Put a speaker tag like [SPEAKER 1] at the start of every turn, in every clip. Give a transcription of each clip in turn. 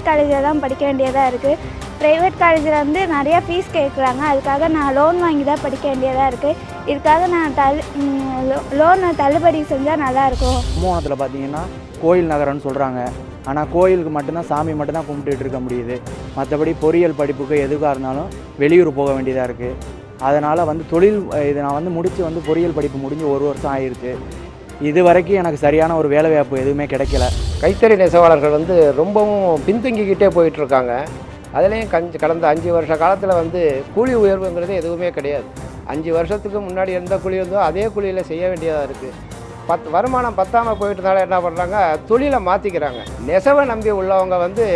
[SPEAKER 1] காலேஜில் தான் படிக்க வேண்டியதாக இருக்குது. ப்ரைவேட் காலேஜில் வந்து நிறையா ஃபீஸ் கேட்குறாங்க. அதுக்காக நான் லோன் வாங்கி தான் படிக்க வேண்டியதாக இருக்குது. இதுக்காக நான் லோனை தள்ளுபடி செஞ்சால் நல்லாயிருக்கும்.
[SPEAKER 2] கும்பகோணத்தில் பார்த்தீங்கன்னா கோயில் நகரம்னு சொல்கிறாங்க. ஆனால் கோயிலுக்கு மட்டும்தான் சாமி மட்டும்தான் கும்பிட்டுட்டு இருக்க முடியுது. மற்றபடி பொறியியல் படிப்புக்கு எதுக்காக இருந்தாலும் வெளியூர் போக வேண்டியதாக இருக்குது. அதனால் வந்து தொழில் இது நான் வந்து முடித்து பொறியியல் படிப்பு முடிஞ்சு 1 வருஷம் ஆகிருக்கு. இது வரைக்கும் எனக்கு சரியான ஒரு வேலைவாய்ப்பு எதுவுமே கிடைக்கல.
[SPEAKER 3] கைத்தறி நெசவாளர்கள் ரொம்பவும் பின்தங்கிக்கிட்டே போயிட்டுருக்காங்க. அதுலேயும் கடந்த 5 வருஷ காலத்தில் கூலி உயர்வுங்கிறது எதுவுமே கிடையாது. 5 வருஷத்துக்கு முன்னாடி எந்த கூலி இருந்தோ அதே கூலியில் செய்ய வேண்டியதாக இருக்குது. வருமானம் பத்தாமல் போயிட்டதால என்ன பண்ணுறாங்க, தொழிலை மாற்றிக்கிறாங்க. நெசவை நம்பி உள்ளவங்க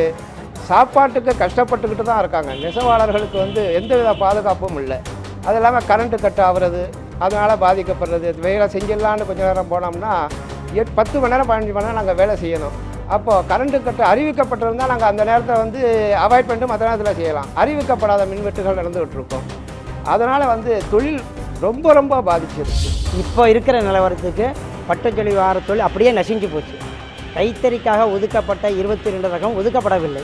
[SPEAKER 3] சாப்பாட்டுக்கு கஷ்டப்பட்டுக்கிட்டு தான் இருக்காங்க. நெசவாளர்களுக்கு எந்தவித பாதுகாப்பும் இல்லை. அது இல்லாமல் கரண்ட்டு கட் ஆகுறது, அதனால் பாதிக்கப்படுறது. வேலை செஞ்சிடலான்னு கொஞ்சம் நேரம் போனோம்னா 10 மணி நேரம் 15 மணி நேரம் நாங்கள் வேலை செய்யணும். அப்போது கரண்ட்டு கட்டு அறிவிக்கப்பட்டிருந்தால் நாங்கள் அந்த நேரத்தை அவாய்ட் பண்ணிட்டு மற்ற நேரத்தில் செய்யலாம். அறிவிக்கப்படாத மின்வெட்டுகள் நடந்துகிட்ருக்கோம். அதனால் தொழில் ரொம்ப ரொம்ப பாதிச்சிருக்கு.
[SPEAKER 4] இப்போ இருக்கிற நிலவரத்துக்கு பட்டுத்தொழில் வார தொழில் அப்படியே நசிஞ்சு போச்சு. கைத்தறிக்காக ஒதுக்கப்பட்ட 22 ரகம் ஒதுக்கப்படவில்லை.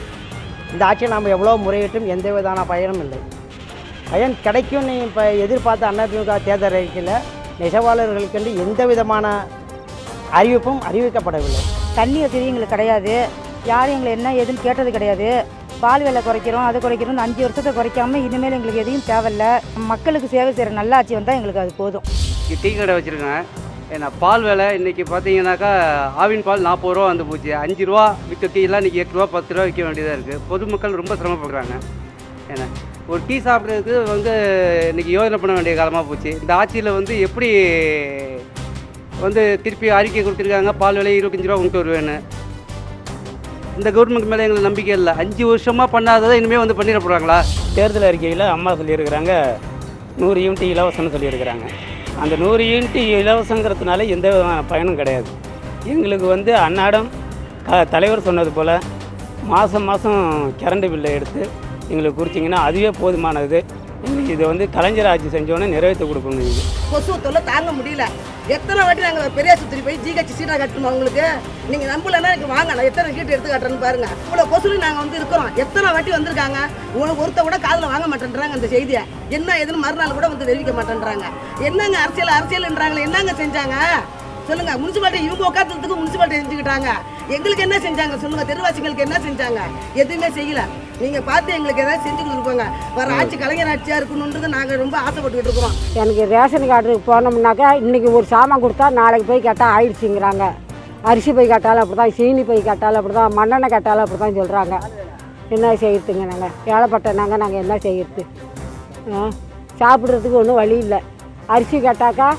[SPEAKER 4] இந்த ஆட்சியில் நாம் எவ்வளோ முறையிட்டும் எந்த விதமான பயனும் இல்லை. பயன் கிடைக்கும்னு இப்போ எதிர்பார்த்த அதிமுக தேர்தல் அறிக்கையில் நெசவாளர்களுக்கு எந்த விதமான அறிவிக்கப்படவில்லை.
[SPEAKER 5] தண்ணி வசதி எங்களுக்கு கிடையாது. யாரும் எங்களை என்ன ஏதுன்னு கேட்டது கிடையாது. பால் விலை குறைக்கிறோம், அதை குறைக்கிறோம். 5 வருஷத்தை குறைக்காமல் இனிமேல் எங்களுக்கு எதையும் தேவையில்லை. மக்களுக்கு சேவை செய்கிற நல்ல ஆட்சி வந்தால் எங்களுக்கு அது போதும்.
[SPEAKER 6] டீ கடை வச்சுருக்கேன். ஏன்னா பால் விலை இன்றைக்கி பார்த்தீங்கன்னாக்கா ஆவின் பால் 40 ரூபா வந்து போச்சு. 5 ரூபா விற்க டீலாம் இன்றைக்கி 8 ரூபா 10 ரூபா விற்க வேண்டியதாக இருக்குது. பொதுமக்கள் ரொம்ப சிரமப்படுறாங்க. ஏன்னா ஒரு டீ சாப்பிட்றதுக்கு இன்றைக்கி யோசனை பண்ண வேண்டிய காலமாக போச்சு. இந்த ஆட்சியில் எப்படி திருப்பி அறிக்கை கொடுத்துருக்காங்க, பால் விலை 25 ரூபா கொண்டு வருவேன்னு. இந்த கவர்மெண்ட் மேலே எங்களுக்கு நம்பிக்கை இல்லை. 5 வருஷமாக பண்ணாததை இனிமேல் பண்ணிட போகிறாங்களா?
[SPEAKER 7] தேர்தல் அறிக்கையில் அம்மா சொல்லியிருக்கிறாங்க 100 யூனிட் இலவசம்னு சொல்லியிருக்கிறாங்க. அந்த 100 யூனிட் இலவசங்கிறதுனால எந்த பயனும் கிடையாது. எங்களுக்கு அன்னாடம் தலைவர் சொன்னது போல் மாதம் கரண்ட் பில்லை எடுத்து எங்களுக்கு குறிச்சிங்கன்னா அதுவே போதுமானது. எங்களுக்கு இது கலைஞர் ஆட்சி செஞ்சோன்னே நிறைவேற்றி கொடுக்கணும். இது
[SPEAKER 8] கொசு தொல்லை தாங்க முடியல. எத்தனை வாட்டி நாங்கள் பெரிய சுற்றி போய் ஜிஹெச் சீட்டா கட்டணும். உங்களுக்கு நீங்கள் நம்பலன்னா எனக்கு வாங்க, நான் எத்தனை சீட்டு எடுத்து காட்டுறேன்னு பாருங்க. இவ்வளோ கொசுலி நாங்கள் இருக்கிறோம். எத்தனை வாட்டி வந்திருக்காங்க. ஒருத்த கூட காதில் வாங்க மாட்டேன்றாங்க அந்த செய்தியை. என்ன எதுன்னு மறுநாள் கூட தெரிவிக்க மாட்டேன்றாங்க. என்னங்க அரசியல்ன்றாங்களே, என்னங்க செஞ்சாங்க சொல்லுங்க? முனிசிபாலிட்டி இவங்க உட்காந்துறதுக்கு முனிசிபாலிட்டி செஞ்சுக்கிட்டாங்க. எங்களுக்கு என்ன செஞ்சாங்க சொல்லுங்க? தெருவாசிகளுக்கு என்ன செஞ்சாங்க? எதுவுமே செய்யல. நீங்கள் பார்த்து எங்களுக்கு ஏதாவது செஞ்சு கொடுத்துருப்பாங்க. வர ஆட்சி கலைஞர் ஆட்சியாக இருக்கணுன்றது நாங்கள் ரொம்ப ஆசைப்பட்டுக்கிட்டு இருக்கிறோம்.
[SPEAKER 9] எனக்கு ரேஷன் கார்டுக்கு போனோம்னாக்கா இன்றைக்கி ஒரு சாமான் கொடுத்தா நாளைக்கு போய் கேட்டால் ஆயிடுச்சுங்கிறாங்க. அரிசி போய் கேட்டாலும் அப்படி தான், சீனி போய் கேட்டாலும் அப்படி தான், மண்ணெண்ணெய் கேட்டாலும் அப்படி தான் சொல்கிறாங்க. என்ன செய்யறதுங்க? நாங்கள் ஏழைப்பட்டனாங்க, நாங்கள் என்ன செய்யறது? சாப்பிட்றதுக்கு ஒன்றும் வழி இல்லை. அரிசி கேட்டாக்கா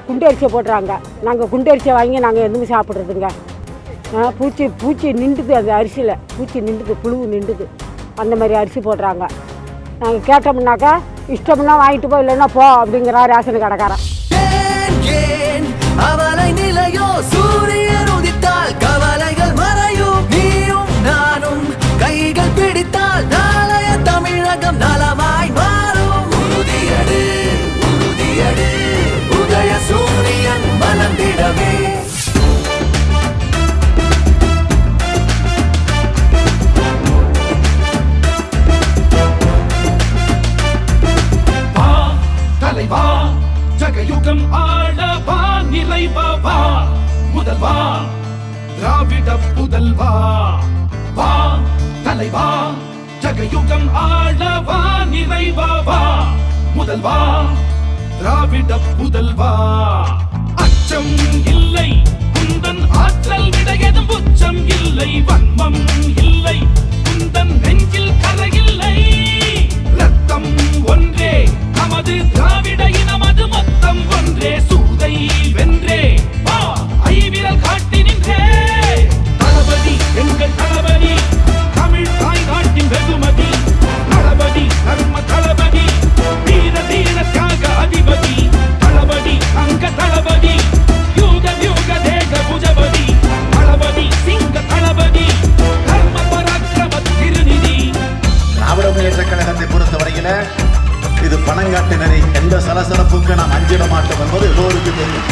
[SPEAKER 9] குண்டு அரிசியை போட்டுறாங்க. நாங்கள் குண்டு அரிசியை வாங்கி நாங்கள் எதுவுமே சாப்பிட்றதுங்க. பூச்சி நின்றுது, அந்த அரிசியில் பூச்சி நின்றுது, புழு நின்றுது. அந்த மாதிரி அரிசி போடுறாங்க. நாங்கள் கேட்டோம்னாக்கா இஷ்டம்னா வாங்கிட்டு போய், இல்லைன்னா போ அப்படிங்கிறா ரேஷன் கடைக்காரன். கவலைகள் மறையும், நீயும் நானும் கைகள் பிடித்தால் நாளைய தமிழகம் நலமாய் மாறும். உறுதியடு உறுதியடு, உதய சூரியன் மலர்ந்திடவே.
[SPEAKER 10] தலைவா ஜகயுகம் ஆளவா, நிறைவா முதல்வா திராவிட புதல்வா. வா தலைவா ஜகயுகம் ஆளவா, நிறைவா முதல்வா திராவிட புதல்வா. அச்சம் இல்லை குந்தன் ஆற்றல் விட எதும் உச்சம் இல்லை. வன்மம் இல்லை குந்தன் நெஞ்சில் கரையில்லை. ரத்தம் ஒன்றே நமது திராவிட இனமது மொத்தம் ஒன்றே. சூதை வென்றே வா ஐவிரல் காட்டி நின்றே. தளபதி எங்கள் தளபதி, தமிழ் தாய் நாட்டின் வெகுமதி. தளபதி தர்ம தளபதி, வீர தீர தியாக அதிபதி. தளபதி அங்க தளபதி, யூக யூக தேக புஜபதி. தளபதி சிங்க தளபதி, தர்ம பராக்கிரம திருநிதி.
[SPEAKER 11] திராவிட முன்னேற்ற கழகத்தை பொறுத்தவரையில இது பணங்காட்டு நெறி. எந்த சலசலப்புக்கு நாம் அஞ்சிட மாட்டோம் என்பது எல்லோருக்கும் தெரியும்.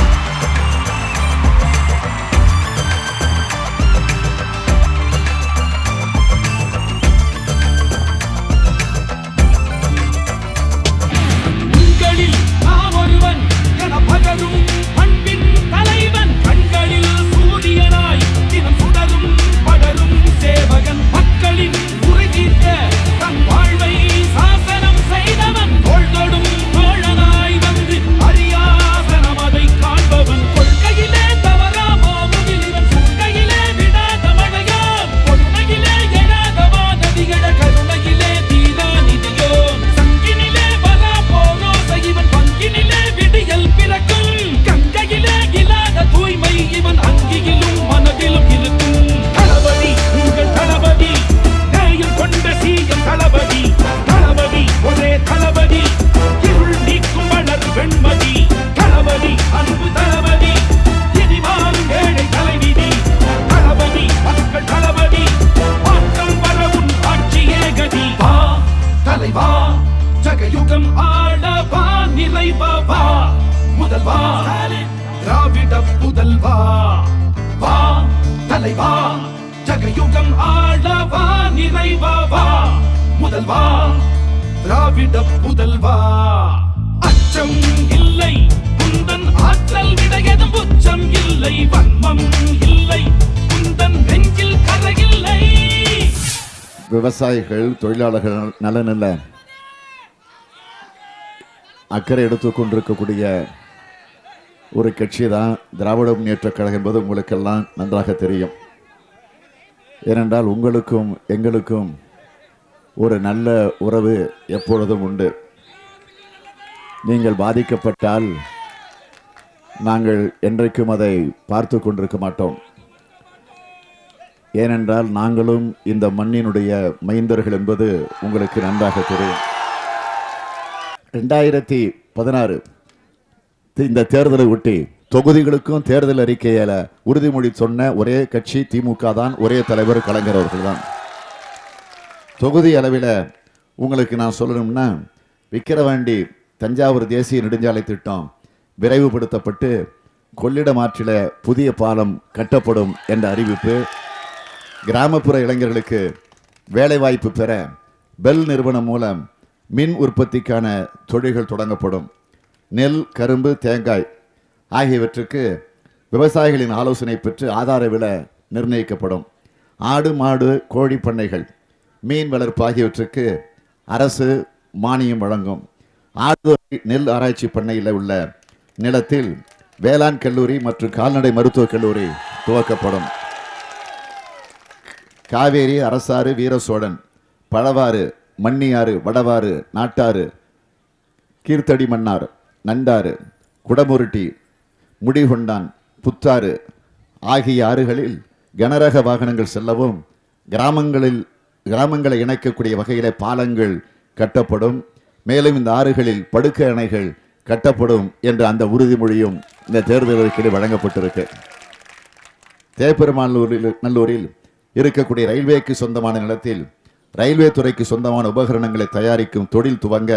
[SPEAKER 10] தலைவா ஜகயுகம் ஆளவா நிறைவா முதல்வா திராவிட புதல்வா அச்சம் இல்லை குந்தன் ஆற்றல் விடையதும் உச்சம் இல்லை வன்மம் இல்லை குந்தன் நெஞ்சில் கரையில்லை.
[SPEAKER 11] விவசாயிகள் தொழிலாளர்கள் நலனில் அக்கறை எடுத்துக்கொண்டிருக்கக்கூடிய ஒரு கட்சி தான் திராவிட முன்னேற்றக் கழகம் என்பது உங்களுக்கெல்லாம் நன்றாக தெரியும். ஏனென்றால் உங்களுக்கும் எங்களுக்கும் ஒரு நல்ல உறவு எப்பொழுதும் உண்டு. நீங்கள் பாதிக்கப்பட்டால் நாங்கள் என்றைக்கும் அதை பார்த்து கொண்டிருக்க மாட்டோம். ஏனென்றால் நாங்களும் இந்த மண்ணினுடைய மைந்தர்கள் என்பது உங்களுக்கு நன்றாக தெரியும். 2016 இந்த தேர்தலை ஒட்டி தொகுதிகளுக்கும் தேர்தல் அறிக்கையில உறுதிமொழி சொன்ன ஒரே கட்சி திமுக தான், ஒரே தலைவர் கலைஞர் அவர்கள் தான். தொகுதி அளவில் உங்களுக்கு நான் சொல்லணும்னா, விக்கிரவாண்டி தஞ்சாவூர் தேசிய நெடுஞ்சாலை திட்டம் விரைவுபடுத்தப்பட்டு கொள்ளிடம் ஆற்றில புதிய பாலம் கட்டப்படும் என்ற அறிவிப்பு, கிராமப்புற இளைஞர்களுக்கு வேலைவாய்ப்பு பெற பெல் நிறுவனம் மூலம் மின் உற்பத்திக்கான தொழில்கள் தொடங்கப்படும், நெல், கரும்பு, தேங்காய் ஆகியவற்றுக்கு விவசாயிகளின் ஆலோசனை பெற்று ஆதார விலை நிர்ணயிக்கப்படும், ஆடு மாடு கோழி பண்ணைகள் மீன் வளர்ப்பு ஆகியவற்றுக்கு அரசு மானியம் வழங்கும், ஆடுதுறை நெல் ஆராய்ச்சி பண்ணையில் உள்ள நிலத்தில் வேளாண் கல்லூரி மற்றும் கால்நடை மருத்துவக் கல்லூரி துவக்கப்படும், காவேரி, அரசாறு, வீரசோழன், பழவாறு, மண்ணியாறு, வடவாறு, நாட்டாறு, கீர்த்தடி மன்னார், நண்டாறு, குடமுருட்டி, முடிகொண்டான், புத்தாறு ஆகிய ஆறுகளில் கனரக வாகனங்கள் செல்லவும் கிராமங்களை இணைக்கக்கூடிய வகையிலே பாலங்கள் கட்டப்படும், மேலும் இந்த ஆறுகளில் படுக்கை அணைகள் கட்டப்படும் என்ற அந்த உறுதிமொழியும் இந்த தேர்தல் அறிக்கையில் வழங்கப்பட்டிருக்கு. நல்லூரில் இருக்கக்கூடிய ரயில்வேக்கு சொந்தமான நிலத்தில் ரயில்வே துறைக்கு சொந்தமான உபகரணங்களை தயாரிக்கும் தொழில் துவங்க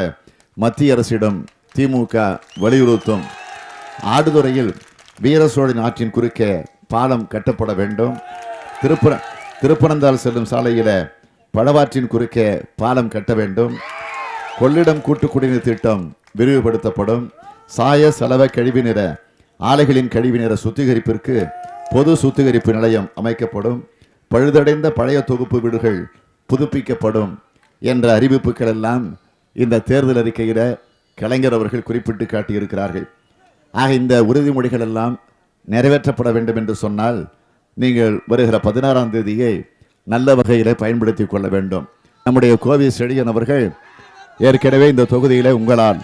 [SPEAKER 11] மத்திய அரசிடம் திமுக வலியுறுத்தும், ஆடுதுறையில் வீரசோழன் ஆற்றின் குறுக்கே பாலம் கட்டப்பட வேண்டும், திருப்பனந்தாள் செல்லும் சாலையில பழவாற்றின் குறுக்கே பாலம் கட்ட வேண்டும், கொள்ளிடம் கூட்டு குடிநீர் திட்டம் விரிவுபடுத்தப்படும், சாய செலவ கழிவுநீர ஆலைகளின் கழிவுநீர சுத்திகரிப்பிற்கு பொது சுத்திகரிப்பு நிலையம் அமைக்கப்படும், பழுதடைந்த பழைய தொகுப்பு வீடுகள் புதுப்பிக்கப்படும் என்ற அறிவிப்புகள் எல்லாம் இந்த தேர்தல் அறிக்கையில கலைஞர் அவர்கள் குறிப்பிட்டு காட்டியிருக்கிறார்கள். ஆக இந்த உறுதிமொழிகள் எல்லாம் நிறைவேற்றப்பட வேண்டும் என்று சொன்னால் நீங்கள் வருகிற 16ஆம் தேதியை நல்ல வகையில் பயன்படுத்தி கொள்ள வேண்டும். நம்முடைய கோவி செழியன் அவர்கள் ஏற்கனவே இந்த தொகுதியில் உங்களால்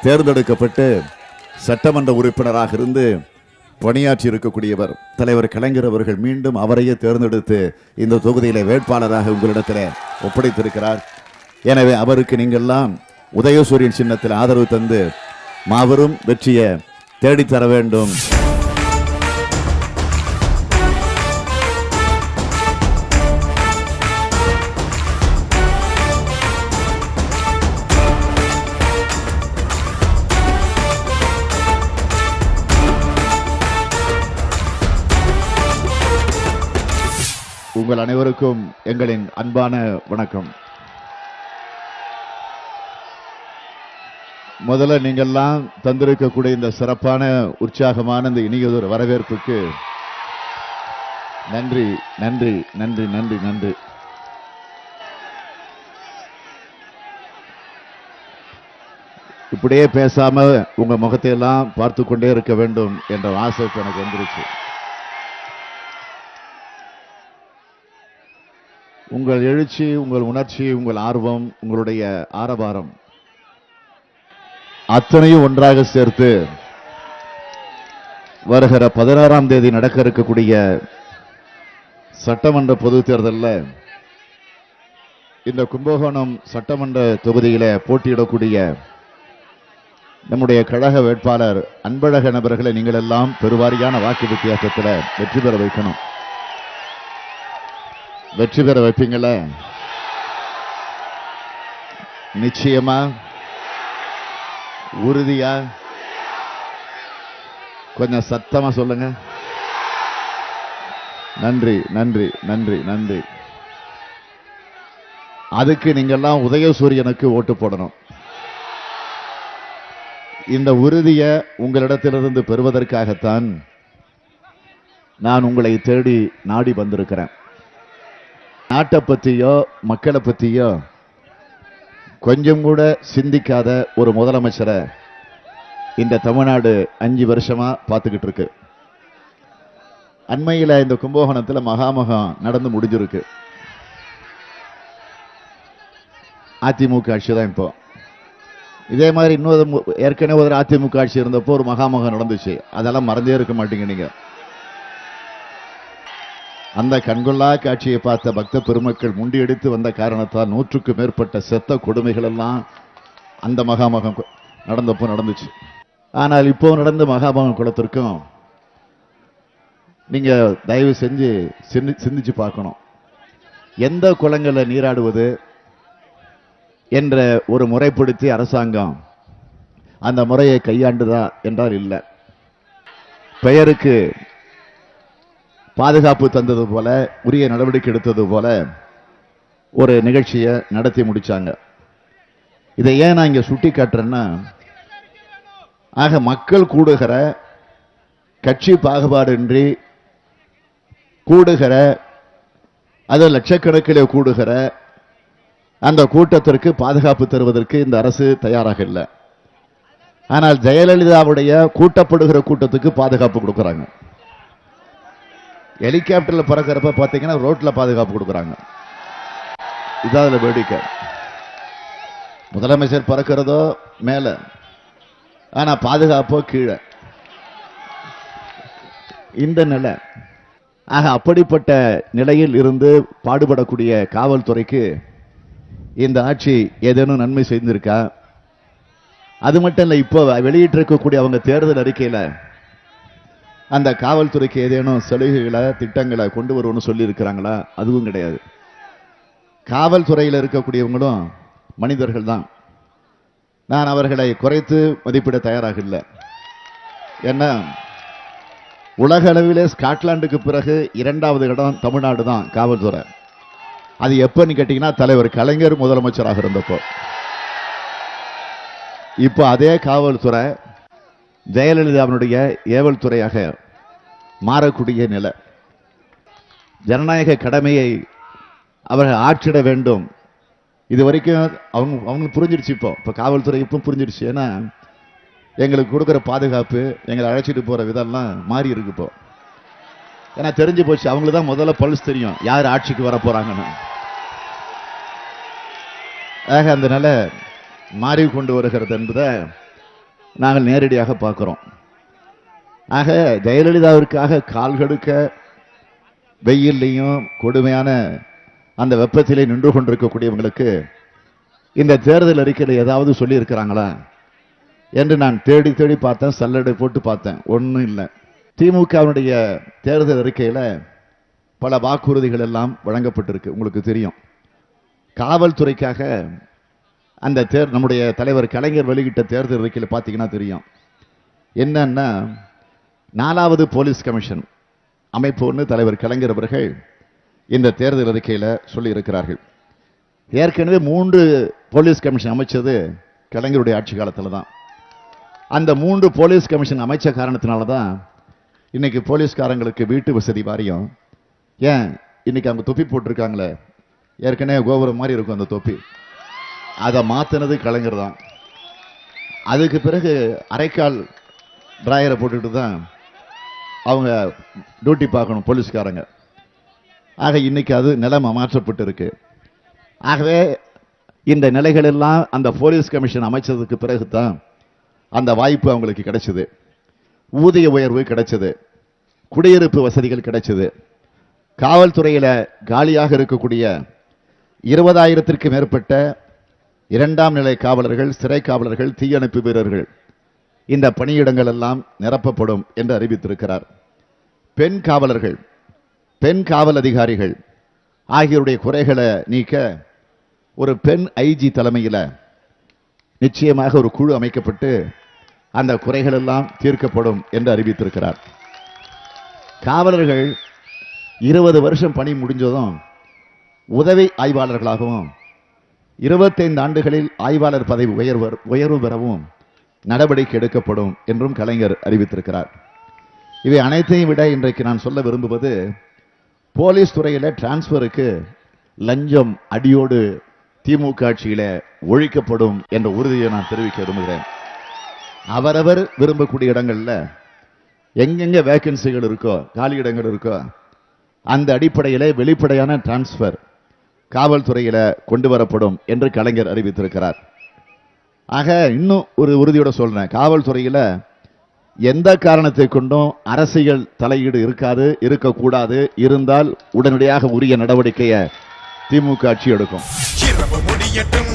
[SPEAKER 11] தேர்ந்தெடுக்கப்பட்டு சட்டமன்ற உறுப்பினராக இருந்து பணியாற்றி இருக்கக்கூடியவர். தலைவர் கலைஞர் அவர்கள் மீண்டும் அவரையே தேர்ந்தெடுத்து இந்த தொகுதியில் வேட்பாளராக உங்களிடத்தில் ஒப்படைத்திருக்கிறார். எனவே அவருக்கு நீங்கள்லாம் உதயசூரியன் சின்னத்தில் ஆதரவு தந்து மாபெரும் வெற்றியை தேடித்தர வேண்டும். உங்கள் அனைவருக்கும் எங்களின் அன்பான வணக்கம். முதல்ல நீங்கள்லாம் தந்திருக்கக்கூடிய இந்த சிறப்பான உற்சாகமான இந்த இனியதொரு வரவேற்புக்கு நன்றி நன்றி நன்றி நன்றி நன்றி. இப்படியே பேசாம உங்க முகத்தை எல்லாம் பார்த்து கொண்டே இருக்க வேண்டும் என்ற ஆசை எனக்கு வந்துருச்சு. உங்கள் எழுச்சி, உங்கள் உணர்ச்சி, உங்கள் ஆர்வம், உங்களுடைய ஆரவாரம் அத்தனையும் ஒன்றாக சேர்த்து வருகிற 16ஆம் தேதி நடக்க இருக்கக்கூடிய சட்டமன்ற பொதுத் தேர்தலில் இந்த கும்பகோணம் சட்டமன்ற தொகுதியில போட்டியிடக்கூடிய நம்முடைய கழக வேட்பாளர் அன்பழகன் அவர்களை நீங்கள் எல்லாம் பெருவாரியான வாக்கு வித்தியாசத்தில் வெற்றி பெற வைக்கணும். வெற்றி பெற வைப்பீங்கள? நிச்சயமா, உறுதியா? கொஞ்சம் சத்தமா சொல்லுங்க. நன்றி நன்றி நன்றி நன்றி. அதுக்கு நீங்கெல்லாம் உதயசூரியனுக்கு ஓட்டு போடணும். இந்த உறுதியை உங்களிடத்திலிருந்து பெறுவதற்காகத்தான் நான் உங்களை தேடி நாடி வந்திருக்கிறேன். நாட்டை பற்றியோ மக்களை பற்றியோ கொஞ்சம் கூட சிந்திக்காத ஒரு முதலமைச்சரை இந்த தமிழ்நாடு 5 வருஷமா பார்த்துக்கிட்டு இருக்கு. அண்மையில் இந்த கும்பகோணத்தில் மகாமகம் நடந்து முடிஞ்சிருக்கு. அதிமுக ஆட்சி தான் இப்போ. இதே மாதிரி இன்னொரு ஏற்கனவே ஒரு அதிமுக ஆட்சி இருந்தப்போ ஒரு மகாமகம் நடந்துச்சு. அதெல்லாம் மறந்தே இருக்க மாட்டீங்க நீங்க. அந்த கண்கொள்ளா காட்சியை பார்த்த பக்த பெருமக்கள் முண்டியடித்து வந்த காரணத்தால் 100க்கும் மேற்பட்ட செத்த கொடுமைகள் எல்லாம் அந்த மகாமகம் நடந்தப்போ நடந்துச்சு. ஆனால் இப்போ நடந்த மகாமகம் குளத்திற்கும் நீங்க தயவு செஞ்சு சிந்திச்சு பார்க்கணும். எந்த குளங்களை நீராடுவது என்ற ஒரு முறைப்படுத்தி அரசாங்கம் அந்த முறையை கையாண்டுதா என்றால் இல்லை. பெயருக்கு பாதுகாப்பு தந்தது போல, உரிய நடவடிக்கை எடுத்தது போல ஒரு நிகழ்ச்சியை நடத்தி முடிச்சாங்க. இதை ஏன் நான் இங்க சுட்டி காட்டுறேன்னா, ஆக மக்கள் கூடுகிற, கட்சி பாகுபாடின்றி கூடுகிற, அது லட்சக்கணக்கிலே கூடுகிற அந்த கூட்டத்திற்கு பாதுகாப்பு தருவதற்கு இந்த அரசு தயாராக இல்லை. ஆனால் ஜெயலலிதாவுடைய கூட்டப்படுகிற கூட்டத்துக்கு பாதுகாப்பு கொடுக்குறாங்க. ஹெலிகாப்டர்ல பறக்கிறப்ப பார்த்தீங்கன்னா ரோட்ல பாதுகாப்பு கொடுக்குறாங்க. இதான் வேடிக்கை. முதலமைச்சர் பறக்கிறதோ மேல, ஆனா பாதுகாப்போ கீழே. இந்த நிலை. ஆக அப்படிப்பட்ட நிலையில் இருந்து பாடுபடக்கூடிய காவல்துறைக்கு இந்த ஆட்சி ஏதேனும் நன்மை செய்திருக்கா? அது மட்டும் இல்லை, இப்போ வெளியிட்டிருக்கக்கூடிய அவங்க தேர்தல் அறிக்கையில் அந்த காவல்துறைக்கு ஏதேனும் சலுகைகளை திட்டங்களை கொண்டு வருவோம்னு சொல்லி இருக்கிறாங்களா? அதுவும் கிடையாது. காவல்துறையில் இருக்கக்கூடியவங்களும் மனிதர்கள் தான். நான் அவர்களை குறைத்து மதிப்பிட தயாராக இல்லை. ஏன்னா உலக அளவிலே ஸ்காட்லாண்டுக்கு பிறகு 2வது இடம் தமிழ்நாடு தான் காவல்துறை. அது எப்பன்னு கேட்டீங்கன்னா தலைவர் கலைஞர் முதலமைச்சராக இருந்தப்போ. இப்போ அதே காவல்துறை ஜெயலலிதாவினுடைய ஏவல் துறையாக மாறக்கூடிய நிலை. ஜனநாயக கடமையை அவர்கள் ஆற்றிட வேண்டும். இது வரைக்கும் அவங்க புரிஞ்சிருச்சு. இப்போ காவல்துறை இப்போ புரிஞ்சிருச்சு. ஏன்னா எங்களுக்கு கொடுக்குற பாதுகாப்பு, எங்களை அழைச்சிட்டு போற விதம்லாம் மாறி இருக்கு இப்போ. ஏன்னா தெரிஞ்சு போச்சு, அவங்களுக்கு தான் முதல்ல பல்ஸ் தெரியும் யார் ஆட்சிக்கு வர போறாங்கன்னு. ஆக அந்த நிலை மாறி கொண்டு வருகிறது என்பதை நாங்கள் நேரடியாக பார்க்கிறோம். ஆக ஜெயலலிதாவிற்காக கால் கடுக்க வெயிலையும் கொடுமையான அந்த வெப்பத்திலே நின்று கொண்டிருக்கக்கூடியவங்களுக்கு இந்த தேர்தல் அறிக்கையில் ஏதாவது சொல்லி இருக்கிறாங்களா என்று நான் தேடி தேடி பார்த்தேன், சல்லடை போட்டு பார்த்தேன். ஒன்றும் இல்லை. திமுகவினுடைய தேர்தல் அறிக்கையில் பல வாக்குறுதிகள் எல்லாம் வழங்கப்பட்டிருக்கு. உங்களுக்கு தெரியும். காவல்துறைக்காக அந்த நம்முடைய தலைவர் கலைஞர் வெளியிட்ட தேர்தல் அறிக்கையில் பார்த்தீங்கன்னா தெரியும். என்னன்னா 4வது போலீஸ் கமிஷன் அமைப்பு ஒன்று தலைவர் கலைஞர் அவர்கள் இந்த தேர்தல் அறிக்கையில் சொல்லி இருக்கிறார்கள். ஏற்கனவே 3 போலீஸ் கமிஷன் அமைச்சது கலைஞருடைய ஆட்சி காலத்தில் தான். அந்த 3 போலீஸ் கமிஷன் அமைச்ச காரணத்தினால தான் இன்னைக்கு போலீஸ்காரங்களுக்கு வீட்டு வசதி வாரியம். ஏன் இன்னைக்கு அவங்க தொப்பி போட்டிருக்காங்களே, ஏற்கனவே கோபுரம் மாதிரி இருக்கும் அந்த தொப்பி, அதை மாத்தினது கலைஞர் தான். அதுக்கு பிறகு அரைக்கால் டிராயரை போட்டுட்டு தான் அவங்க டியூட்டி பார்க்கணும் போலீஸ்காரங்க. ஆக இன்னைக்கு அது நிலைமை மாற்றப்பட்டு இருக்கு. ஆகவே இந்த நிலைகள் எல்லாம் அந்த போலீஸ் கமிஷன் அமைச்சதுக்கு பிறகு தான் அந்த வாய்ப்பு அவங்களுக்கு கிடைச்சது. ஊதிய உயர்வு கிடைச்சது, குடியிருப்பு வசதிகள் கிடைச்சது. காவல்துறையில் காலியாக இருக்கக்கூடிய 20,000த்திற்கு மேற்பட்ட 2ஆம் நிலை காவலர்கள், சிறை காவலர்கள், தீயணைப்பு வீரர்கள், இந்த பணியிடங்கள் எல்லாம் நிரப்பப்படும் என்று அறிவித்திருக்கிறார். பெண் காவலர்கள், பெண் காவல் அதிகாரிகள் ஆகியோருடைய குறைகளை நீக்க ஒரு பெண் ஐஜி தலைமையில் நிச்சயமாக ஒரு குழு அமைக்கப்பட்டு அந்த குறைகள் எல்லாம் தீர்க்கப்படும் என்று அறிவித்திருக்கிறார். காவலர்கள் 20 வருஷம் பணி முடிஞ்சதும் உதவி ஆய்வாளர்களாகவும் 25 ஆண்டுகளில் ஆய்வாளர் பதவி உயர்வு பெறவும் நடவடிக்கை எடுக்கப்படும் என்றும் கலைஞர் அறிவித்திருக்கிறார். இவை அனைத்தையும் விட இன்றைக்கு நான் சொல்ல விரும்புவது, போலீஸ் துறையில் டிரான்ஸ்பருக்கு லஞ்சம் அடியோடு திமுக ஆட்சியில ஒழிக்கப்படும் என்ற உறுதியை நான் தெரிவிக்க விரும்புகிறேன். அவரவர் விரும்பக்கூடிய இடங்கள்ல எங்கெங்க வேகன்சிகள் இருக்கோ, காலி இடங்கள் இருக்கோ, அந்த அடிப்படையில் வெளிப்படையான டிரான்ஸ்பர் காவல்துறையில கொண்டு வரப்படும் என்று கலைஞர் அறிவித்திருக்கிறார். ஆக இன்னும் ஒரு உறுதியோட சொல்றேன், காவல்துறையில எந்த காரணத்தை கொண்டும் அரசியல் தலையீடு இருக்காது, இருக்கக்கூடாது. இருந்தால் உடனடியாக உரிய நடவடிக்கையை திமுக ஆட்சி எடுக்கும்.
[SPEAKER 10] முடியட்டும்,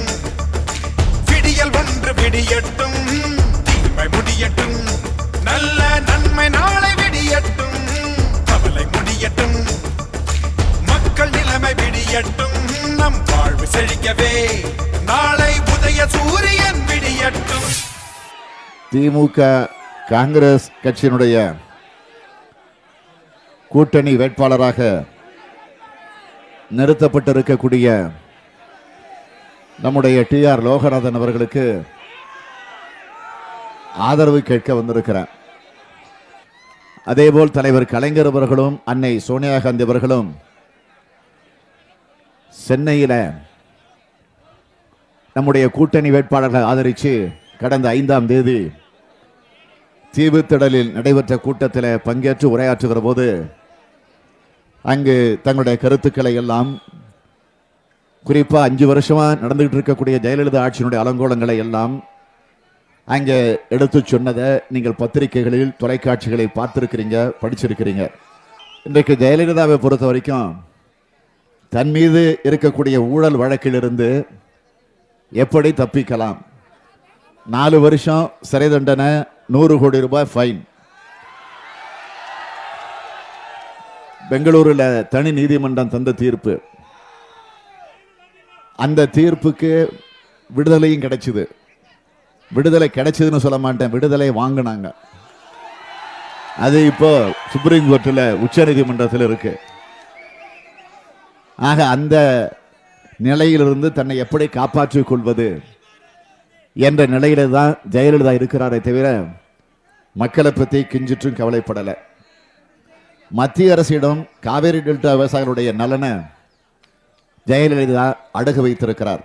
[SPEAKER 10] விடியல் ஒன்று விடியட்டும், தீமை முடியட்டும், நல்ல நன்மை நாளை விடியட்டும், கவலை முடியட்டும், மக்கள் நிலைமை விடியட்டும், நம் வாழ்வு செழிக்கவே நாளை உதய சூரியன் விடியட்டும்.
[SPEAKER 11] திமுக காங்கிரஸ் கட்சியினுடைய கூட்டணி வேட்பாளராக நிறுத்தப்பட்டிருக்கக்கூடிய நம்முடைய TR லோகநாதன் அவர்களுக்கு ஆதரவு கேட்க வந்திருக்கிறார். அதேபோல் தலைவர் கலைஞர் அவர்களும் அன்னை சோனியா காந்தி அவர்களும் சென்னையில் நம்முடைய கூட்டணி வேட்பாளர்களை ஆதரித்து கடந்த 5ஆம் தேதி தீவுத்திடலில் நடைபெற்ற கூட்டத்தில் பங்கேற்று உரையாற்றுகிற போது அங்கு தங்களுடைய கருத்துக்களை எல்லாம், குறிப்பா 5 வருஷமா நடந்துகிட்டு இருக்கக்கூடிய ஜெயலலிதா ஆட்சியினுடைய அலங்கோலங்களை எல்லாம் அங்கே எடுத்து சொன்னதை நீங்கள் பத்திரிகைகளில் தொலைக்காட்சிகளில் பார்த்திருக்கிறீங்க, படிச்சிருக்கிறீங்க. இன்றைக்கு ஜெயலலிதாவை பொறுத்த வரைக்கும் தன் மீது இருக்கக்கூடிய ஊழல் வழக்கிலிருந்து எப்படி தப்பிக்கலாம், 4 வருஷம் சிறை தண்டனை, 100 கோடி ரூபாய் ஃபைன், பெங்களூரில் தனி நீதிமன்றம் தந்த தீர்ப்பு, அந்த தீர்ப்புக்கு விடுதலையும் கிடைச்சது. விடுதலை கிடைச்சதுன்னு சொல்ல மாட்டேன், விடுதலை வாங்கினாங்க. அது இப்போ சுப்ரீம் கோர்ட்டில் உச்ச நீதிமன்றத்தில் இருக்கு. ஆக அந்த நிலையிலிருந்து தன்னை எப்படி காப்பாற்றிக் கொள்வது என்ற நிலையில தான் ஜெயலலிதா இருக்கிறாரே தவிர மக்களை பற்றி கிஞ்சிற்றும் கவலைப்படலை. மத்திய அரசிடம் காவேரி டெல்டா விவசாயிகளுடைய நலனை ஜெயலலிதா அடகு வைத்திருக்கிறார்.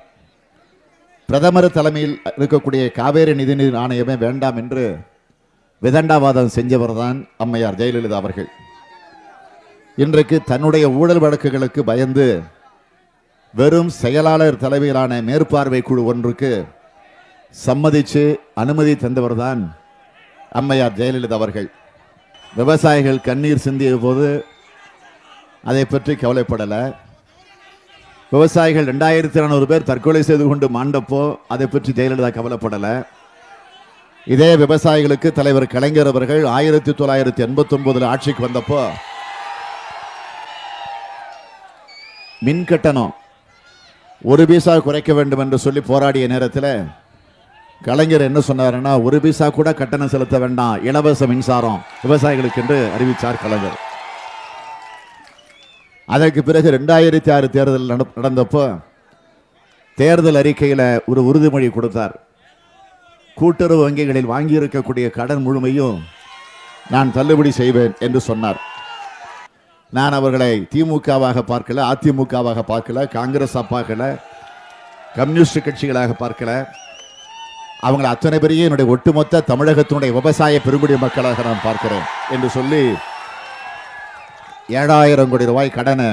[SPEAKER 11] பிரதமர் தலைமையில் இருக்கக்கூடிய காவேரி நிதிநீர் ஆணையமே வேண்டாம் என்று விதண்டாவாதம் செஞ்சவர் தான் அம்மையார் ஜெயலலிதா அவர்கள். இன்றைக்கு தன்னுடைய ஊழல் வழக்குகளுக்கு பயந்து வெறும் செயலாளர் தலைமையிலான மேற்பார்வை குழு ஒன்றுக்கு சம்மதிச்சு அனுமதி தந்தவர் தான் அம்மையார் ஜெயலலிதா அவர்கள். விவசாயிகள் கண்ணீர் சிந்திய போது அதை பற்றி கவலைப்படலை. விவசாயிகள் 2400 பேர் தற்கொலை செய்து கொண்டு மாண்டப்போ அதை பற்றி ஜெயலலிதா கவலைப்படலை. இதே விவசாயிகளுக்கு தலைவர் கலைஞர் அவர்கள் 1989 ஆட்சிக்கு வந்தப்போ மின் கட்டணம் 1 பைசா குறைக்க வேண்டும் என்று சொல்லி போராடிய நேரத்தில் கலைஞர் என்ன சொன்னாருன்னா, 1 பைசா கூட கட்டணம் செலுத்த வேண்டாம், இலவச மின்சாரம் விவசாயிகளுக்கு என்று அறிவித்தார் கலைஞர். அதற்கு பிறகு 2006 தேர்தல் நடந்தப்போ தேர்தல் அறிக்கையில் ஒரு உறுதிமொழி கொடுத்தார். கூட்டுறவு வங்கிகளில் வாங்கியிருக்கக்கூடிய கடன் முழுமையும் நான் தள்ளுபடி செய்வேன் என்று சொன்னார். நான் அவர்களை திமுகவாக பார்க்கல, அதிமுகவாக பார்க்கல, காங்கிரஸாக பார்க்கல, கம்யூனிஸ்ட் கட்சிகளாக பார்க்கல. அவங்களை அத்தனை பெரிய என்னுடைய ஒட்டுமொத்த தமிழகத்தினுடைய விவசாய பெருங்குடி மக்களாக நான் பார்க்கிறேன் என்று சொல்லி 7000 கோடி ரூபாய் கடனை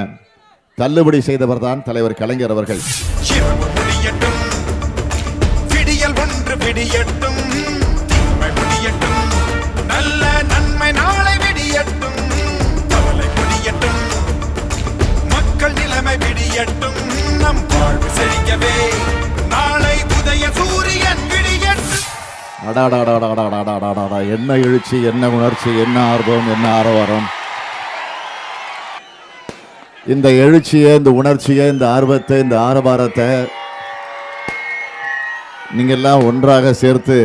[SPEAKER 11] தள்ளுபடி செய்தவர் தான் தலைவர் கலைஞர் அவர்கள்.
[SPEAKER 10] விடியல் ஒன்று விடியட்டும், தீமை முடியட்டும், நல்ல நன்மை நாளை விடியட்டும், கவலை முடியட்டும், மக்கள் நிலைமை விடியட்டும், நம் வாழ்வு செழிக்கவே நாளை உதய சூரியன் விடியட்டும்.
[SPEAKER 11] என்ன எழுச்சி, என்ன உணர்ச்சி, என்ன ஆர்வம், என்ன ஆரவாரம்! இந்த எழுச்சியை, இந்த உணர்ச்சியை, இந்த ஆர்வத்தை, இந்த ஆரவாரத்தை நீங்கெல்லாம் ஒன்றாக சேர்த்து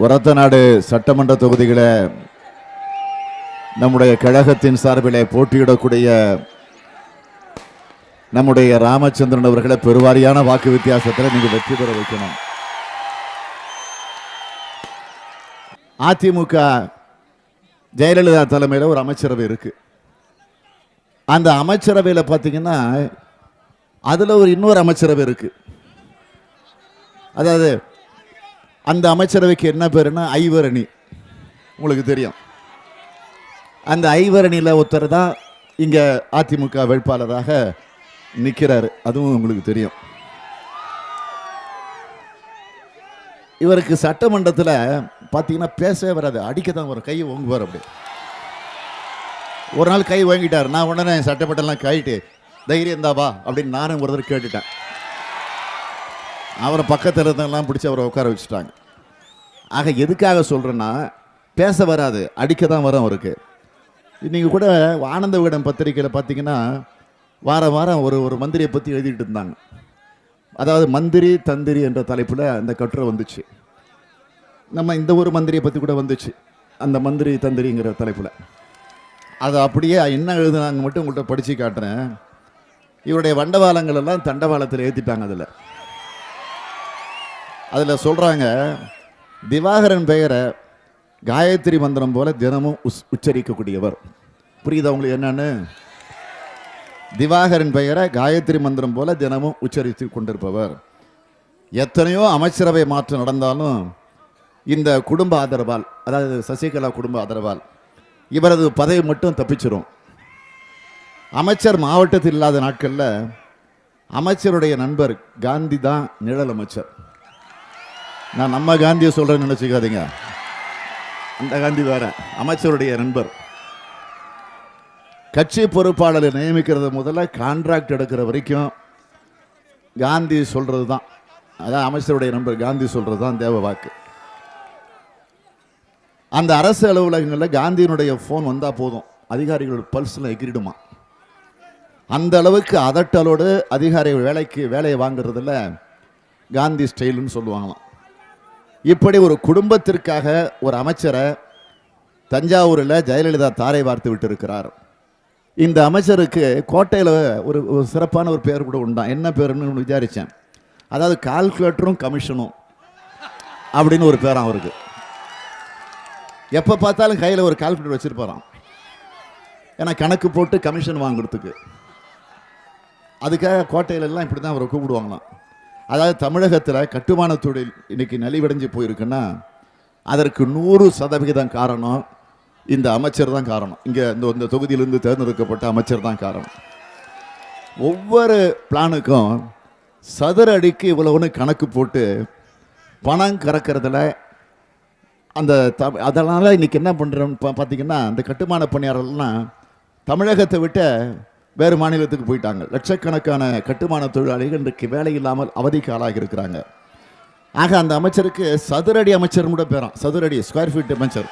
[SPEAKER 11] ஒரத்தநாடு சட்டமன்ற தொகுதிகளை நம்முடைய கழகத்தின் சார்பிலே போட்டியிடக்கூடிய நம்முடைய ராமச்சந்திரன் அவர்களை பெருவாரியான வாக்கு வித்தியாசத்தில் நீங்க வெற்றி பெற வைக்கணும். அதிமுக ஜெயலலிதா தலைமையில் ஒரு அமைச்சரவை இருக்கு. அந்த அமைச்சரவையில் பார்த்தீங்கன்னா அதில் ஒரு இன்னொரு அமைச்சரவை இருக்கு. அதாவது அந்த அமைச்சரவைக்கு என்ன பேருன்னா ஐவரணி. உங்களுக்கு தெரியும். அந்த ஐவரணியில் ஒருத்தர் தான் இங்கே அதிமுக வேட்பாளராக நிற்கிறாரு. அதுவும் உங்களுக்கு தெரியும். இவருக்கு சட்டமன்றத்தில் பார்த்தீங்கன்னா பேசவே வராது, அடிக்க தான் ஒரு கையை ஓங்குவார். அப்படி ஒரு நாள் கை வாங்கிட்டார். நான் உடனே சட்டப்பட்டெல்லாம் கைட்டு தைரியம் தாவா அப்படின்னு நானும் ஒரு தடவை கேட்டுட்டேன். அவரை பக்கத்தில் இருந்தெல்லாம் பிடிச்சி அவரை உட்கார வச்சுட்டாங்க. ஆக எதுக்காக சொல்கிறேன்னா, பேச வராது, அடிக்க தான் வரும் அவருக்கு. நீங்கள் கூட ஆனந்த விகடன் பத்திரிக்கையில் பார்த்தீங்கன்னா வாரம் வாரம் ஒரு மந்திரியை பற்றி எழுதிட்டு இருந்தாங்க. அதாவது மந்திரி தந்திரி என்ற தலைப்பில் அந்த கட்டுரை வந்துச்சு. நம்ம இந்த ஒரு மந்திரியை பற்றி கூட வந்துச்சு, அந்த மந்திரி தந்திரிங்கிற தலைப்பில். அதை அப்படியே என்ன எழுதுனாங்க மட்டும் உங்கள்கிட்ட படித்து காட்டுறேன். இவருடைய வண்டவாளங்கள் எல்லாம் தண்டவாளத்தில் ஏற்றிட்டாங்க. அதில் சொல்கிறாங்க, திவாகரன் பெயரை காயத்ரி மந்திரம் போல தினமும் உச்சரிக்கக்கூடியவர். புரியுதா உங்களுக்கு என்னன்னு? திவாகரன் பெயரை காயத்ரி மந்திரம் போல தினமும் உச்சரித்து கொண்டிருப்பவர். எத்தனையோ அமைச்சரவை மாற்றம் நடந்தாலும் இந்த குடும்ப ஆதரவால், அதாவது சசிகலா குடும்ப ஆதரவால் இவரது பதவி மட்டும் தப்பிச்சிரும். அமைச்சர் மாவட்டத்தில் இல்லாத நாட்களில் அமைச்சருடைய நண்பர் காந்தி தான் நிழல் அமைச்சர். நான் நம்ம காந்தியை சொல்கிறேன்னு நினச்சிக்காதீங்க, அந்த காந்தி வேற, அமைச்சருடைய நண்பர். கட்சி பொறுப்பாளரை நியமிக்கிறது முதல்ல கான்ட்ராக்ட் எடுக்கிற வரைக்கும் காந்தி சொல்கிறது தான், அதான் அமைச்சருடைய நண்பர் காந்தி சொல்கிறது தான் தேவ வாக்கு. அந்த அரசு அலுவலகங்களில் காந்தியினுடைய ஃபோன் வந்தால் போதும், அதிகாரிகளோட பல்ஸில் எகிரிடுமா. அந்த அளவுக்கு அதட்டலோடு அதிகாரிகள் வேலையை வாங்குறதுல காந்தி ஸ்டைலுன்னு சொல்லுவாங்களாம். இப்படி ஒரு குடும்பத்திற்காக ஒரு அமைச்சரை தஞ்சாவூரில் ஜெயலலிதா தாரை வார்த்து விட்டு இருக்கிறார். இந்த அமைச்சருக்கு கோட்டையில் ஒரு சிறப்பான ஒரு பேர் கூட உண்டான். என்ன பேருன்னு விசாரித்தேன். அதாவது கால்குலேட்டரும் கமிஷனும் அப்படின்னு ஒரு பேரான் அவருக்கு. எப்போ பார்த்தாலும் கையில் ஒரு கால்குலேட்டர் வச்சுருப்பாராம். ஏன்னா கணக்கு போட்டு கமிஷன் வாங்குறதுக்கு. அதுக்காக கோட்டையிலெல்லாம் இப்படி தான் அவரை கூப்பிடுவாங்களாம். அதாவது தமிழகத்தில் கட்டுமான தொழில் இன்னைக்கு நலிவடைஞ்சு போயிருக்குன்னா அதற்கு 100% காரணம் இந்த அமைச்சர் தான் காரணம். இங்கே இந்த தொகுதியிலிருந்து தேர்ந்தெடுக்கப்பட்ட அமைச்சர் தான் காரணம். ஒவ்வொரு பிளானுக்கும் சதுர அடிக்கு இவ்வளவுன்னு கணக்கு போட்டு பணம் கறக்கிறதுல அந்த அதனால் இன்றைக்கி என்ன பண்ணுறோன்னு பார்த்தீங்கன்னா, அந்த கட்டுமான பணியாளர்கள்லாம் தமிழகத்தை விட்ட வேறு மாநிலத்துக்கு போயிட்டாங்க. லட்சக்கணக்கான கட்டுமான தொழிலாளிகள் இன்றைக்கு வேலை இல்லாமல் அவதிக்கு ஆளாகி இருக்கிறாங்க. ஆக அந்த அமைச்சருக்கு சதுரடி அமைச்சர்னு கூட பேரான். சதுரடி ஸ்கொயர் ஃபீட் அமைச்சர்,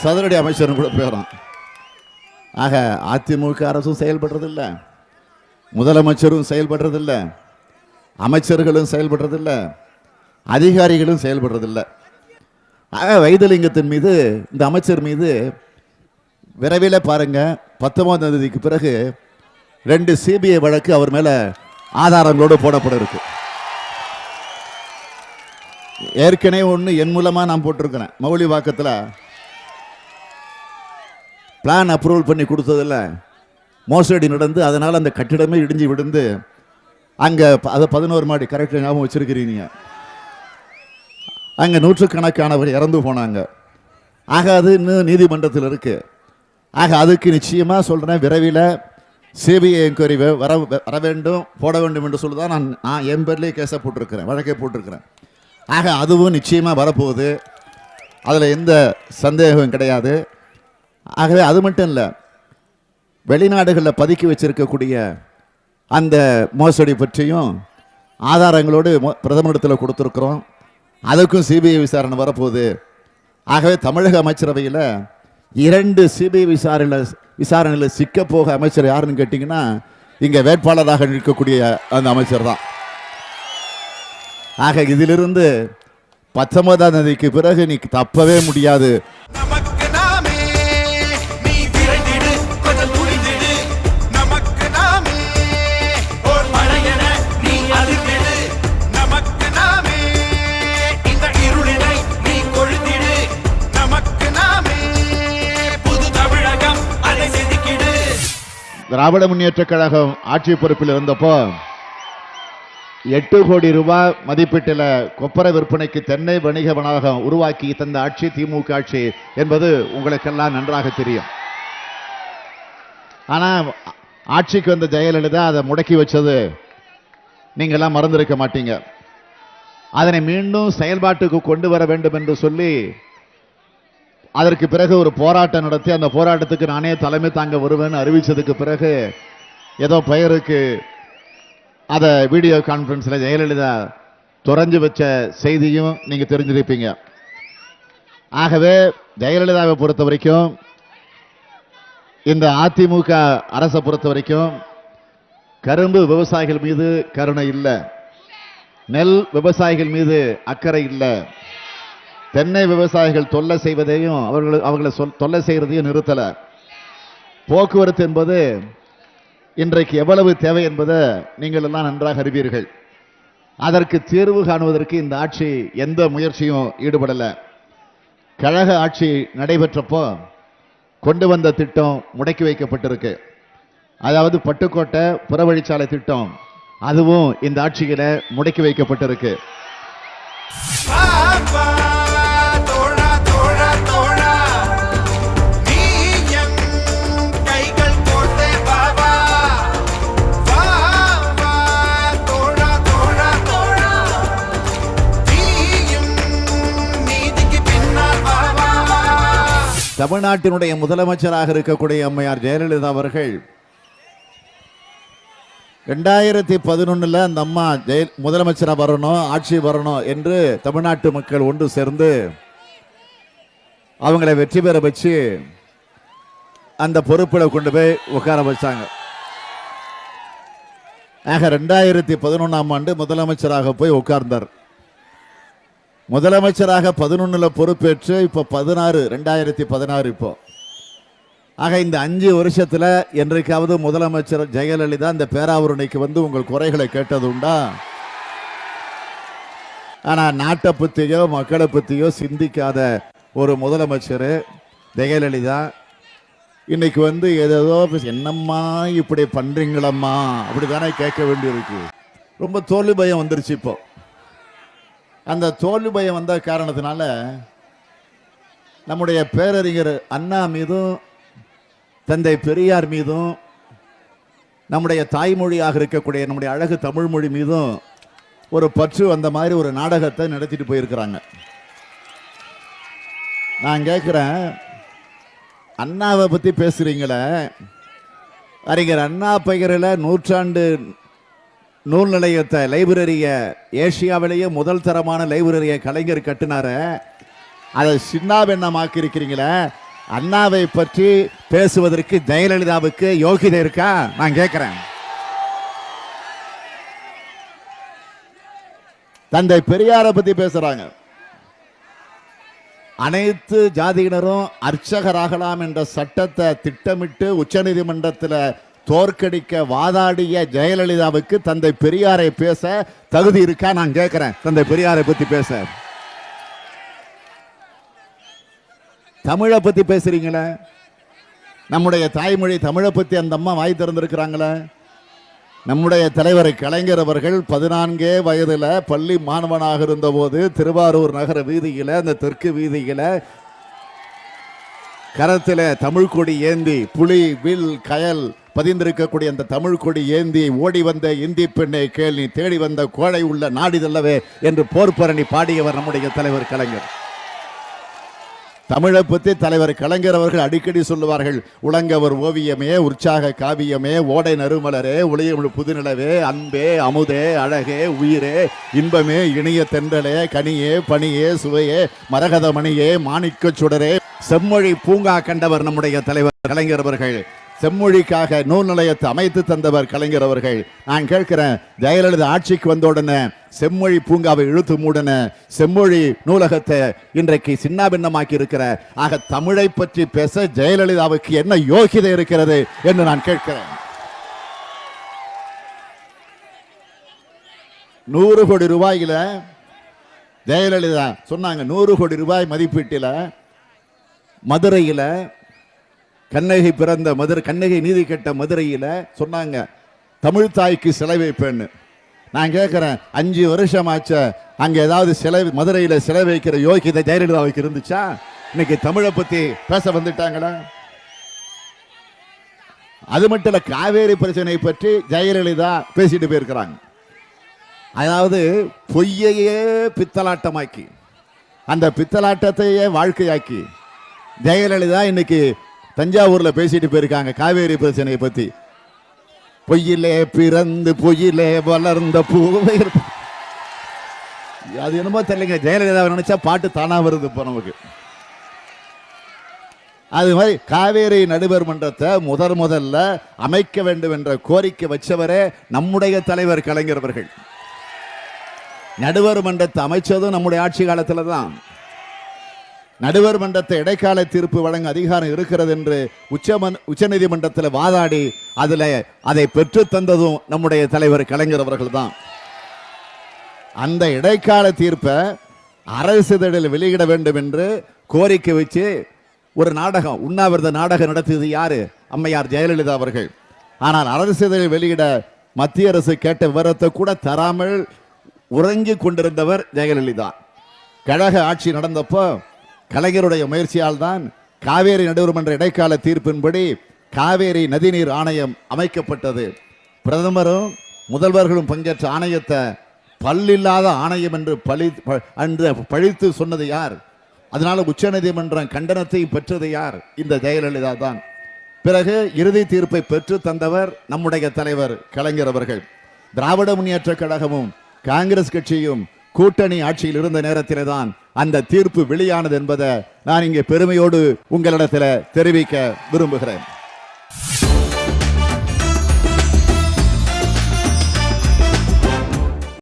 [SPEAKER 11] சதுரடி அமைச்சர்னு கூட பேரான். ஆக அதிமுக அரசும் செயல்படுறதில்லை, முதலமைச்சரும் செயல்படுறதில்லை, அமைச்சர்களும் செயல்படுறதில்லை, அதிகாரிகளும் செயல்படுறதில்லை. ஆக வைத்திலிங்கத்தின் மீது, இந்த அமைச்சர் மீது விரைவில் பாருங்க 19ஆம் தேதிக்கு பிறகு 2 சிபிஐ வழக்கு அவர் மேல ஆதாரங்களோடு போடப்பட இருக்கு. ஏற்கனவே ஒன்று என் மூலமா நான் போட்டிருக்கிறேன். மௌலிவாக்கத்தில் பிளான் அப்ரூவல் பண்ணி கொடுத்ததில் மோசடி நடந்து அதனால் அந்த கட்டிடமே இடிஞ்சு விழுந்து அங்கே அதை 11 மாடி கரெக்டாக ஞாபகம் வச்சிருக்கிறீங்க. அங்கே நூற்றுக்கணக்கானவர் இறந்து போனாங்க. ஆக அது இன்னும் நீதிமன்றத்தில் இருக்குது. ஆக அதுக்கு நிச்சயமாக சொல்கிறேன், விரைவில் சிபிஐ என்கொயரி வர வேண்டும், போட வேண்டும் என்று சொல்லி தான் நான் என் பேர்லேயே கேஸை போட்டிருக்கிறேன், வழக்கை போட்டிருக்கிறேன். ஆக அதுவும் நிச்சயமாக வரப்போகுது, அதில் எந்த சந்தேகம் கிடையாது. ஆகவே அது மட்டும் இல்லை, வெளிநாடுகளில் பதுக்கி வச்சிருக்கக்கூடிய அந்த மோசடி பற்றியும் ஆதாரங்களோடு பிரதமரிடத்தில் கொடுத்துருக்குறோம். அதுக்கும் சிபிஐ விசாரணை வரப்போகுது. ஆகவே தமிழக அமைச்சரவையில் 2 சிபிஐ விசாரணையில் சிக்க போக அமைச்சர் யாருன்னு கேட்டிங்கன்னா, இங்கே வேட்பாளராக நிற்கக்கூடிய அந்த அமைச்சர் தான். ஆக இதிலிருந்து 19ஆம் தேதிக்கு பிறகு நீ தப்பவே முடியாது.
[SPEAKER 10] நமக்கு நாமே
[SPEAKER 11] திராவிட முன்னேற்றக் கழகம் ஆட்சி பொறுப்பில் இருந்தப்போ 8 கோடி ரூபாய் மதிப்பீட்டில் கொப்பரை விற்பனைக்கு தென்னை வணிக வளாகம் உருவாக்கி தந்த ஆட்சி திமுக ஆட்சி என்பது உங்களுக்கெல்லாம் நன்றாக தெரியும். ஆனால் ஆட்சிக்கு வந்த ஜெயலலிதா அதை முடக்கி வச்சது நீங்கள்லாம் மறந்திருக்க மாட்டீங்க. அதனை மீண்டும் செயல்பாட்டுக்கு கொண்டு வர வேண்டும் என்று சொல்லி அதற்கு பிறகு ஒரு போராட்டம் நடத்தி அந்த போராட்டத்துக்கு நானே தலைமை தாங்க வருவேன்னு அறிவிச்சதுக்கு பிறகு ஏதோ பெயருக்கு அதை வீடியோ கான்ஃபரன்ஸில் ஜெயலலிதா துறஞ்சு வச்ச செய்தியும் நீங்கள் தெரிஞ்சிருப்பீங்க. ஆகவே ஜெயலலிதாவை பொறுத்த வரைக்கும், இந்த அதிமுக அரசை பொறுத்த வரைக்கும் கரும்பு விவசாயிகள் மீது கருணை இல்லை, நெல் விவசாயிகள் மீது அக்கறை இல்லை, தென்னை விவசாயிகள் தொல்லை செய்வதையும் அவர்களை தொல்லை செய்கிறதையும் நிறுத்தலை. போக்குவரத்து என்பது இன்றைக்கு எவ்வளவு தேவை என்பதை நீங்கள் எல்லாம் நன்றாக அறிவீர்கள். அதற்கு தீர்வு காணுவதற்கு இந்த ஆட்சி எந்த முயற்சியும் ஈடுபடலை. கழக ஆட்சி நடைபெற்றப்போ கொண்டு வந்த திட்டம் முடக்கி வைக்கப்பட்டிருக்கு. அதாவது பட்டுக்கோட்டை புறவழிச்சாலை திட்டம், அதுவும் இந்த ஆட்சியில முடக்கி வைக்கப்பட்டிருக்கு. தமிழ்நாட்டினுடைய முதலமைச்சராக இருக்கக்கூடிய அம்மையார் ஜெயலலிதா அவர்கள் 2011 அந்த அம்மா முதலமைச்சராக வரணும், ஆட்சி வரணும் என்று தமிழ்நாட்டு மக்கள் ஒன்று சேர்ந்து அவங்களை வெற்றி பெற வச்சு அந்த பொறுப்பில் கொண்டு போய் உட்கார வச்சாங்க. ஆக 2011 ஆண்டு முதலமைச்சராக போய் உட்கார்ந்தார். முதலமைச்சராக 11 பொறுப்பேற்று இப்போ 2016 இப்போ. ஆக இந்த 5 வருஷத்துல என்றைக்காவது முதலமைச்சர் ஜெயலலிதா இந்த பேராவூரணிக்கு வந்து உங்கள் குறைகளை கேட்டது உண்டா? ஆனா நாட்டை பத்தியோ மக்களை பத்தியோ சிந்திக்காத ஒரு முதலமைச்சர் ஜெயலலிதா இன்னைக்கு வந்து ஏதோ என்னம்மா இப்படி பண்றீங்களம்மா அப்படித்தானே கேட்க வேண்டியிருக்கு. ரொம்ப தோல்வி பயம் வந்துருச்சு. இப்போ அந்த தோல்வி பயம் வந்த காரணத்தினால நம்முடைய பேரறிஞர் அண்ணா மீதும் தந்தை பெரியார் மீதும் நம்முடைய தாய்மொழியாக இருக்கக்கூடிய நம்முடைய அழகு தமிழ் மொழி மீதும் ஒரு பற்று வந்த மாதிரி ஒரு நாடகத்தை நடத்திட்டு போயிருக்கிறாங்க. நான் கேட்குறேன், அண்ணாவை பற்றி பேசுகிறீங்களே, அறிஞர் அண்ணா பெயரில் நூற்றாண்டு நூல் நிலையத்தை லைப்ரரியை ஏசியாவிலேயே முதல் தரமான லைப்ரரியை கலைஞர் கட்டினார, அதை சின்னாபெண்ணமாக்கி இருக்கிறீங்களே. அண்ணாவை பற்றி பேசுவதற்கு ஜெயலலிதாவுக்கு யோகிதை இருக்கா? நான் கேட்கிறேன். தந்தை பெரியாரை பத்தி பேசுறாங்க. அனைத்து ஜாதியினரும் அர்ச்சகராகலாம் என்ற சட்டத்தை திட்டமிட்டு உச்சநீதிமன்றத்தில் தோற்கடிக்க வாதாடிய ஜெயலலிதாவுக்கு தந்தை பெரியாரை பேச தகுதி இருக்கா? நான் கேட்கிறேன். தந்தை பெரியாரை பத்தி பேச, தமிழை பத்தி பேசுறீங்களே, நம்முடைய தாய்மொழி தமிழை பத்தி அந்த அம்மா வாய் திறந்திருக்கிறாங்களே. நம்முடைய தலைவர் கலைஞர் அவர்கள் 14 வயதுல பள்ளி மாணவனாக இருந்தபோது திருவாரூர் நகர வீதியில, அந்த தெற்கு வீதியில கரத்தில தமிழ் கொடி ஏந்தி, புலி வில் கயல் பதிந்திருக்கக்கூடிய அந்த தமிழ் கொடி ஏந்தி ஓடி வந்த இந்தி பெண்ணை கேள் நீ தேடி வந்த கோழை உள்ள நாடிதல்லவே என்று போர்ப்பரணி பாடியவர் நம்முடைய தலைவர் கலைஞர். தமிழை பற்றி தலைவர் கலைஞர் அவர்கள் அடிக்கடி சொல்லுவார்கள், உலங்கவர் ஓவியமே, உற்சாக காவியமே, ஓடை நறுமலரே, உளையமிழ் புதுநிலவே, அன்பே அமுதே அழகே உயிரே இன்பமே இனிய தென்றலே கனியே பனியே சுவையே மரகத மணியே மாணிக்க சுடரே, செம்மொழி பூங்கா கண்டவர் நம்முடைய தலைவர் கலைஞர் அவர்கள். செம்மொழிக்காக நூல் நிலையத்தை அமைத்து தந்தவர் கலைஞர் அவர்கள். நான் கேட்கிறேன், ஜெயலலிதா ஆட்சிக்கு வந்த உடனே செம்மொழி பூங்காவை இழுத்து மூடன, செம்மொழி நூலகத்தை இன்றைக்கு சின்னாபின்னமாக்கி இருக்கிற, ஆக தமிழை பற்றி பேச ஜெயலலிதாவுக்கு என்ன யோகிதை இருக்கிறது என்று நான் கேட்கிறேன். 100 கோடி ரூபாயில ஜெயலலிதா சொன்னாங்க, 100 கோடி ரூபாய் மதிப்பீட்டில் மதுரையில் கண்ணகி பிறந்த மதுரை, கண்ணகி நீதி கட்ட மதுரையில் சொன்னாங்க தமிழ் தாய்க்கு சிலை வைப்பேன்னு. நான் கேட்குறேன், 5 வருஷம் ஆச்ச, அங்கே ஏதாவது சிலை மதுரையில் சிலை வைக்கிற யோகிதை ஜெயலலிதாவுக்கு இருந்துச்சா? இன்னைக்கு தமிழை பற்றி பேச வந்துட்டாங்களா? அது மட்டும் இல்லை, காவேரி பிரச்சனை பற்றி ஜெயலலிதா பேசிட்டு போயிருக்கிறாங்க. அதாவது பொய்யையே பித்தலாட்டமாக்கி, அந்த பித்தலாட்டத்தையே வாழ்க்கையாக்கி ஜெயலலிதா இன்னைக்கு தஞ்சாவூரில் பேசிட்டு போயிருக்காங்க காவேரி பிரச்சனையை பற்றி. பொய்யிலே பிறந்து பொய்யிலே வளர்ந்த பூவை. அது என்னமோ தெரியலங்க, ஜெயலலிதா நினைச்சா பாட்டு தானா வருது இப்போ நமக்கு. அது மாதிரி காவேரி நடுவர் மன்றத்தை முதல்ல அமைக்க வேண்டும் என்ற கோரிக்கை வச்சவரே நம்முடைய தலைவர் கலைஞர் அவர்கள். நடுவர் மன்றத்தை அமைச்சதும் நம்முடைய ஆட்சி காலத்தில் தான். நடுவர் மன்றத்தை இடைக்கால தீர்ப்பு வழங்க அதிகாரம் இருக்கிறது என்று உச்சநீதிமன்றத்தில் வாதாடி அதை பெற்று தந்ததும் நம்முடைய தலைவர் கலைஞர் அவர்கள் தான். அந்த இடைக்கால தீர்ப்பை அரசிதழில் வெளியிட வேண்டும் என்று கோரிக்கை வச்சு ஒரு நாடகம், உண்ணாவிரத நாடகம் நடத்தியது யாரு? அம்மையார் ஜெயலலிதா அவர்கள். ஆனால் அரசிதழில் வெளியிட மத்திய அரசு கேட்ட விவரத்தை கூட தராமல் உறங்கி கொண்டிருந்தவர் ஜெயலலிதா. கழக ஆட்சி நடந்தப்போ கலைஞருடைய முயற்சியால் தான் காவேரி நடுவர்மன்ற இடைக்கால தீர்ப்பின்படி காவேரி நதிநீர் ஆணையம் அமைக்கப்பட்டது. பிரதமரும் முதல்வர்களும் பங்கேற்ற ஆணையத்தை பல்லில்லாத ஆணையம் என்று பழித்து சொன்னது யார்? அதனால உச்சநீதிமன்றம் கண்டனத்தை பெற்றது யார்? இந்த ஜெயலலிதா தான். பிறகு இறுதி தீர்ப்பை பெற்று தந்தவர் நம்முடைய தலைவர் கலைஞர் அவர்கள். திராவிட முன்னேற்ற கழகமும் காங்கிரஸ் கட்சியும் கூட்டணி ஆட்சியில் இருந்த நேரத்திலே தான் அந்த தீர்ப்பு வெளியானது என்பதை நான் இங்கே பெருமையோடு உங்களிடத்தில் தெரிவிக்க விரும்புகிறேன்.